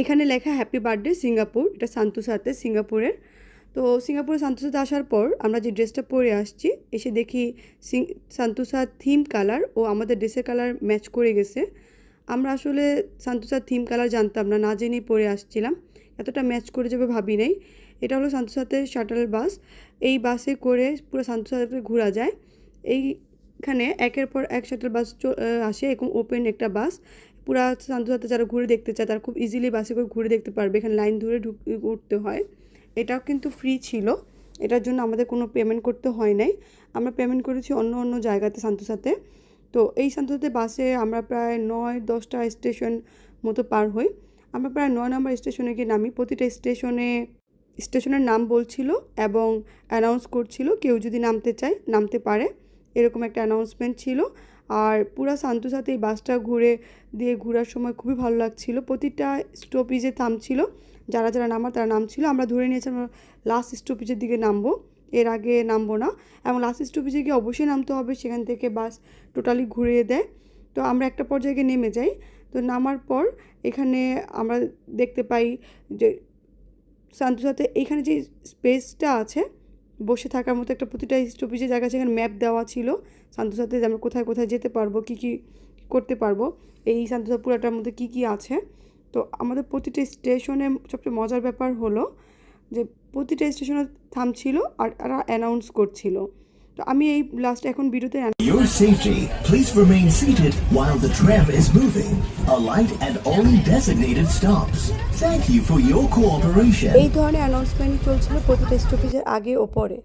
এখানে লেখা happy birthday Singapore, এটা সান্তোসাতে সিঙ্গাপুরের। তো সিঙ্গাপুরে সান্তোসাতে আসার পর আমরা যে ড্রেসটা পরে আসছি, এসে দেখি সান্তোসা থিম কালার ও আমাদের ড্রেসের কালার ম্যাচ করে গেছে। আমরা আসলে সান্তোসার থিম কালার জানতাম না, না জেনেই পরে আসছিলাম, এতটা ম্যাচ করে যাবে ভাবি নাই। এটা হলো সান্তোসাতে শাটল বাস। এই বাসে করে পুরো সান্তোসাতে ঘোরা যায়। এইখানে একের পর এক শাটল বাস আসে, এরকম ওপেন একটা বাস। পুরা সান্তোসাতে যারা ঘুরে দেখতে চায় তারা খুব ইজিলি বাসে করে ঘুরে দেখতে পারবে। এখানে লাইন ধরে উঠতে হয়। এটাও কিন্তু ফ্রি ছিল, এটার জন্য আমাদের কোনো পেমেন্ট করতে হয় নাই। আমরা পেমেন্ট করেছি অন্য অন্য জায়গাতে সান্তোসাতে। তো এই সান্তোসাতে বাসে আমরা প্রায় 9-10টা স্টেশন মতো পার হই। আমরা প্রায় 9 নম্বর স্টেশনে গিয়ে নামি। প্রতিটা স্টেশনের নাম বলছিল এবং অ্যানাউন্স করছিল কেউ যদি নামতে চায় নামতে পারে, এরকম একটা অ্যানাউন্সমেন্ট ছিল। আর পুরা সান্তোসাতে এই বাসটা ঘোরার সময় খুবই ভালো লাগছিল। প্রতিটা স্টপেজে থামছিল, যারা যারা নামার তারা নামছিল। আমরা ধরে নিয়েছি আমরা লাস্ট স্টপেজের দিকে নামবো, এর আগে নামবো না। এবং লাস্ট স্টপেজে গিয়ে অবশ্যই নামতে হবে, সেখান থেকে বাস টোটালি ঘুরিয়ে দেয়। তো আমরা একটা পর্যায়ে নেমে যাই। তো নামার পর এখানে আমরা দেখতে পাই যে সান্তোসাতে এইখানে যে স্পেসটা আছে বসে থাকার মতো, একটা প্রতিটা স্টপেজের জায়গা সেখানে ম্যাপ দেওয়া ছিল সান্তোসাতে, যে আমরা কোথায় কোথায় যেতে পারবো, কী কী করতে পারবো, এই সান্তোসা পুরাটার মধ্যে কী কী আছে। তো আমাদের প্রতিটা স্টেশনে সবচেয়ে মজার ব্যাপার হলো যে প্রতিটা স্টেশনে থামছিল আর তারা অ্যানাউন্স করছিল। তো আমি এই লাস্ট এখন ভিডিওতে Your safety, please remain seated while the tram is moving. Alight at only designated stops. Thank you for your cooperation. এই ধরনের অ্যানাউন্সমেন্ট চলছিল প্রতিটা স্টপেজের আগে ও পরে।